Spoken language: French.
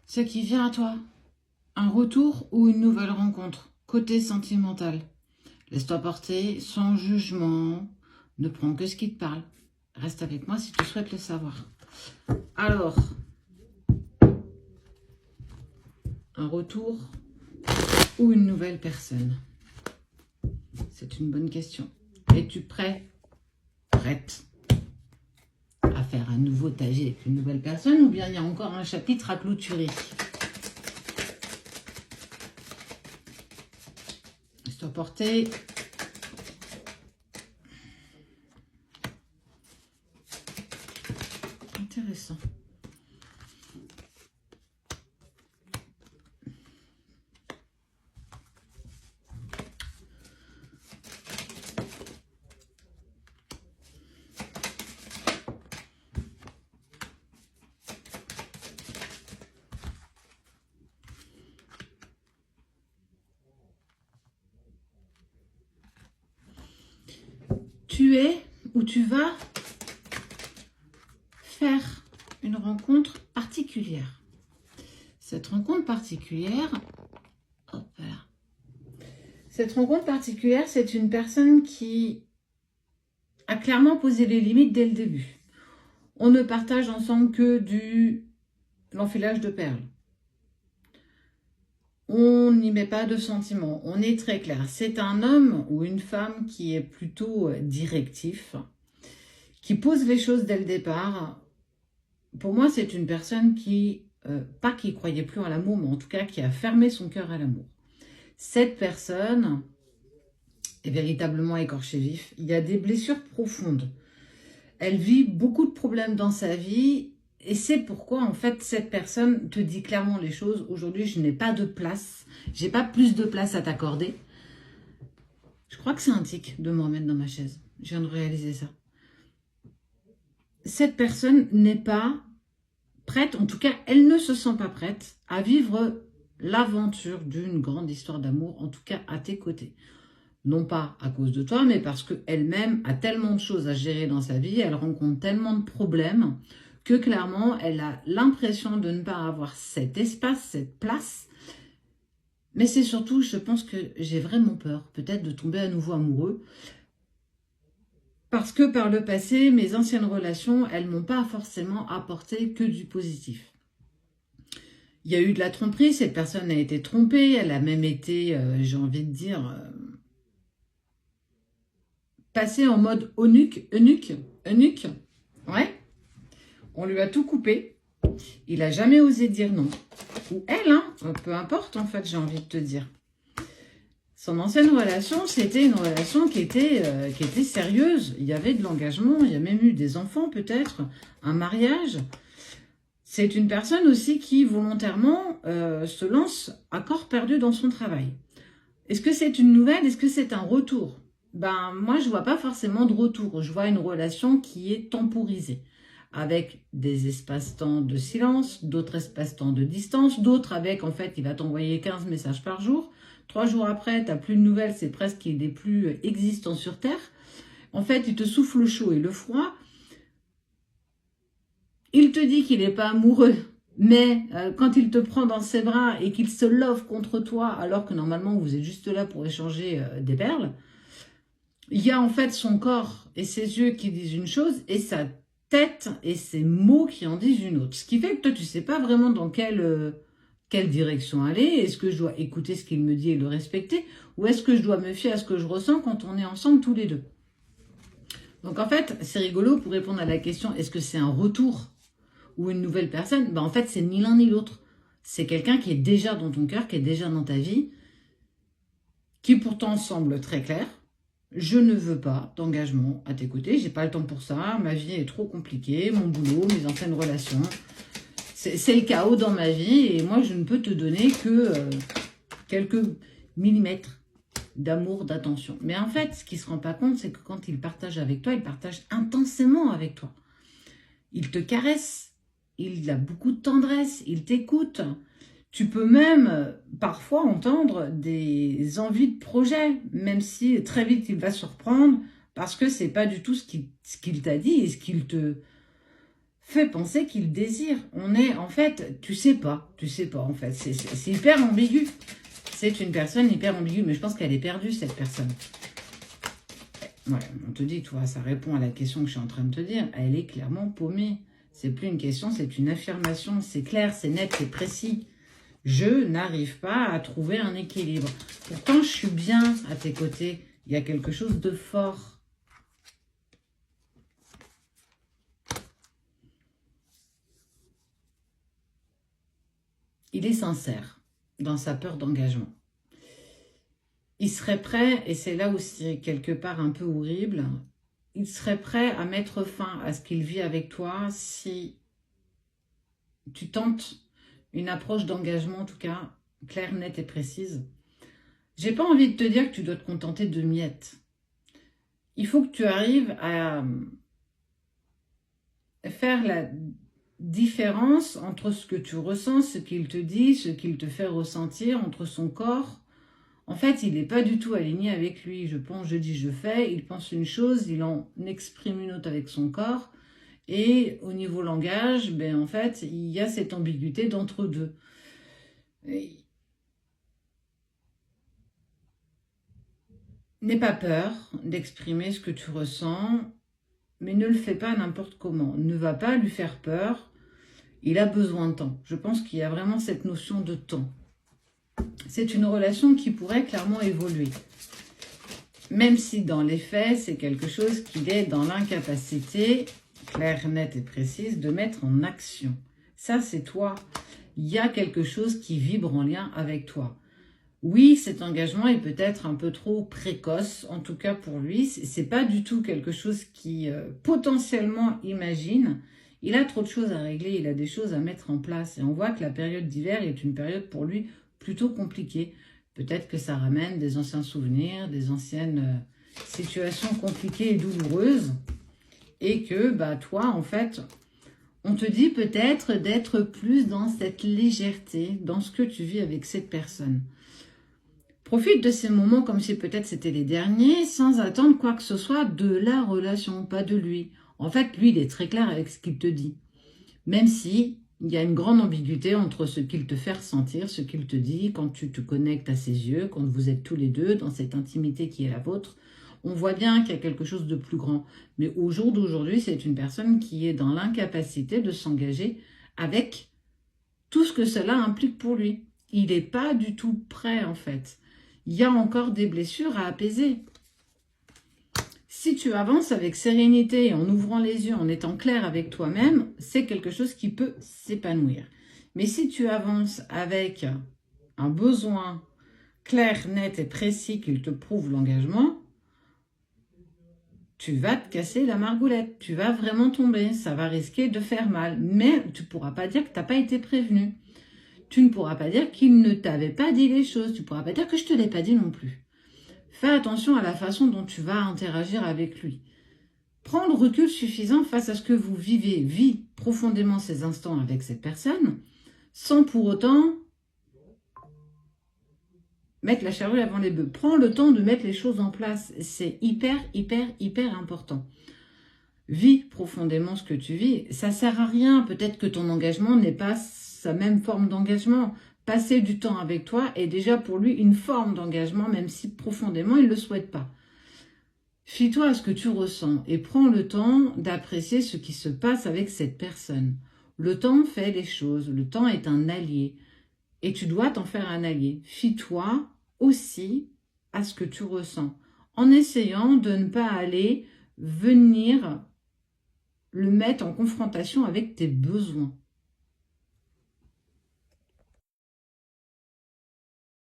Ce qui vient à toi. Un retour ou une nouvelle rencontre. Côté sentimental. Laisse-toi porter sans jugement. Ne prends que ce qui te parle. Reste avec moi si tu souhaites le savoir. Alors, un retour ou une nouvelle personne? C'est une bonne question. Es-tu prêt, prête à faire un nouveau ta vie avec une nouvelle personne, ou bien il y a encore un chapitre à clôturer? Laisse-toi porter. Intéressant. Tu es ou tu vas faire une rencontre particulière. Cette rencontre particulière, hop là. Cette rencontre particulière, c'est une personne qui a clairement posé les limites dès le début. On ne partage ensemble que l'enfilage de perles. On n'y met pas de sentiments, on est très clair. C'est un homme ou une femme qui est plutôt directif, qui pose les choses dès le départ. Pour moi, c'est une personne qui, pas qui croyait plus à l'amour, mais en tout cas qui a fermé son cœur à l'amour. Cette personne est véritablement écorchée vif. Il y a des blessures profondes. Elle vit beaucoup de problèmes dans sa vie. Et c'est pourquoi, en fait, cette personne te dit clairement les choses. Aujourd'hui, je n'ai pas de place. J'ai pas plus de place à t'accorder. Je crois que c'est un tic de me remettre dans ma chaise. Je viens de réaliser ça. Cette personne n'est pas prête, en tout cas, elle ne se sent pas prête à vivre l'aventure d'une grande histoire d'amour, en tout cas à tes côtés. Non pas à cause de toi, mais parce qu'elle-même a tellement de choses à gérer dans sa vie, elle rencontre tellement de problèmes que clairement, elle a l'impression de ne pas avoir cet espace, cette place. Mais c'est surtout, je pense que j'ai vraiment peur, peut-être, de tomber à nouveau amoureux. Parce que par le passé, mes anciennes relations, elles ne m'ont pas forcément apporté que du positif. Il y a eu de la tromperie, cette personne a été trompée, elle a même été, j'ai envie de dire, passée en mode eunuque, ouais. On lui a tout coupé. Il n'a jamais osé dire non. Ou elle, hein, peu importe en fait, j'ai envie de te dire. Son ancienne relation, c'était une relation qui était sérieuse. Il y avait de l'engagement, il y a même eu des enfants peut-être, un mariage. C'est une personne aussi qui volontairement se lance à corps perdu dans son travail. Est-ce que c'est une nouvelle? Est-ce que c'est un retour? Ben, moi, je ne vois pas forcément de retour. Je vois une relation qui est temporisée, avec des espaces-temps de silence, d'autres espaces-temps de distance, d'autres avec, en fait, il va t'envoyer 15 messages par jour. 3 jours après, tu n'as plus de nouvelles, c'est presque qu'il n'est plus existant sur Terre. En fait, il te souffle le chaud et le froid. Il te dit qu'il n'est pas amoureux, mais quand il te prend dans ses bras et qu'il se love contre toi, alors que normalement, vous êtes juste là pour échanger des perles, il y a en fait son corps et ses yeux qui disent une chose et sa tête et ses mots qui en disent une autre. Ce qui fait que toi, tu ne sais pas vraiment dans quelle direction aller. Est-ce que je dois écouter ce qu'il me dit et le respecter, ou est-ce que je dois me fier à ce que je ressens quand on est ensemble tous les deux? Donc en fait, c'est rigolo pour répondre à la question, est-ce que c'est un retour ou une nouvelle personne? Ben, en fait, c'est ni l'un ni l'autre. C'est quelqu'un qui est déjà dans ton cœur, qui est déjà dans ta vie, qui pourtant semble très clair. Je ne veux pas d'engagement à tes côtés, j'ai pas le temps pour ça, ma vie est trop compliquée, mon boulot, mes anciennes relations, c'est le chaos dans ma vie et moi je ne peux te donner que quelques millimètres d'amour, d'attention. Mais en fait, ce qu'il ne se rend pas compte, c'est que quand il partage avec toi, il partage intensément avec toi. Il te caresse, il a beaucoup de tendresse, il t'écoute. Tu peux même parfois entendre des envies de projet, même si très vite il va se reprendre, parce que c'est pas du tout ce qu'il t'a dit et ce qu'il te fait penser qu'il désire. On est, en fait, tu sais pas, en fait. C'est hyper ambigu. C'est une personne hyper ambiguë, mais je pense qu'elle est perdue, cette personne. Ouais, on te dit, toi, ça répond à la question que je suis en train de te dire. Elle est clairement paumée. C'est plus une question, c'est une affirmation. C'est clair, c'est net, c'est précis. Je n'arrive pas à trouver un équilibre. Pourtant, je suis bien à tes côtés. Il y a quelque chose de fort. Il est sincère dans sa peur d'engagement. Il serait prêt, et c'est là aussi quelque part un peu horrible, il serait prêt à mettre fin à ce qu'il vit avec toi si tu tentes une approche d'engagement, en tout cas, claire, nette et précise. J'ai pas envie de te dire que tu dois te contenter de miettes. Il faut que tu arrives à faire la différence entre ce que tu ressens, ce qu'il te dit, ce qu'il te fait ressentir, entre son corps. En fait, il n'est pas du tout aligné avec lui. Je pense, je dis, je fais. Il pense une chose, il en exprime une autre avec son corps. Et au niveau langage, ben, en fait, il y a cette ambiguïté d'entre deux. N'aie pas peur d'exprimer ce que tu ressens, mais ne le fais pas n'importe comment. Ne va pas lui faire peur. Il a besoin de temps. Je pense qu'il y a vraiment cette notion de temps. C'est une relation qui pourrait clairement évoluer. Même si dans les faits, c'est quelque chose qu'il est dans l'incapacité, claire, nette et précise, de mettre en action. Ça, c'est toi. Il y a quelque chose qui vibre en lien avec toi. Oui, cet engagement est peut-être un peu trop précoce, en tout cas pour lui. C'est pas du tout quelque chose qui potentiellement imagine. Il a trop de choses à régler, il a des choses à mettre en place. Et on voit que la période d'hiver est une période pour lui plutôt compliquée. Peut-être que ça ramène des anciens souvenirs, des anciennes situations compliquées et douloureuses. Et que bah, toi, en fait, on te dit peut-être d'être plus dans cette légèreté, dans ce que tu vis avec cette personne. Profite de ces moments comme si peut-être c'était les derniers, sans attendre quoi que ce soit de la relation, pas de lui. En fait, lui, il est très clair avec ce qu'il te dit. Même si il y a une grande ambiguïté entre ce qu'il te fait ressentir, ce qu'il te dit, quand tu te connectes à ses yeux, quand vous êtes tous les deux dans cette intimité qui est la vôtre, on voit bien qu'il y a quelque chose de plus grand. Mais au jour d'aujourd'hui, c'est une personne qui est dans l'incapacité de s'engager avec tout ce que cela implique pour lui. Il n'est pas du tout prêt, en fait. Il y a encore des blessures à apaiser. Si tu avances avec sérénité, en ouvrant les yeux, en étant clair avec toi-même, c'est quelque chose qui peut s'épanouir. Mais si tu avances avec un besoin clair, net et précis qu'il te prouve l'engagement, tu vas te casser la margoulette. Tu vas vraiment tomber. Ça va risquer de faire mal. Mais tu ne pourras pas dire que tu n'as pas été prévenu. Tu ne pourras pas dire qu'il ne t'avait pas dit les choses. Tu ne pourras pas dire que je ne te l'ai pas dit non plus. Fais attention à la façon dont tu vas interagir avec lui. Prends le recul suffisant face à ce que vous vivez. Vis profondément ces instants avec cette personne, sans pour autant mettre la charrue avant les bœufs. Prends le temps de mettre les choses en place. C'est hyper, hyper, hyper important. Vis profondément ce que tu vis. Ça ne sert à rien. Peut-être que ton engagement n'est pas sa même forme d'engagement. Passer du temps avec toi est déjà pour lui une forme d'engagement, même si profondément il ne le souhaite pas. Fie-toi à ce que tu ressens et prends le temps d'apprécier ce qui se passe avec cette personne. Le temps fait les choses, le temps est un allié et tu dois t'en faire un allié. Fie-toi aussi à ce que tu ressens en essayant de ne pas aller venir le mettre en confrontation avec tes besoins.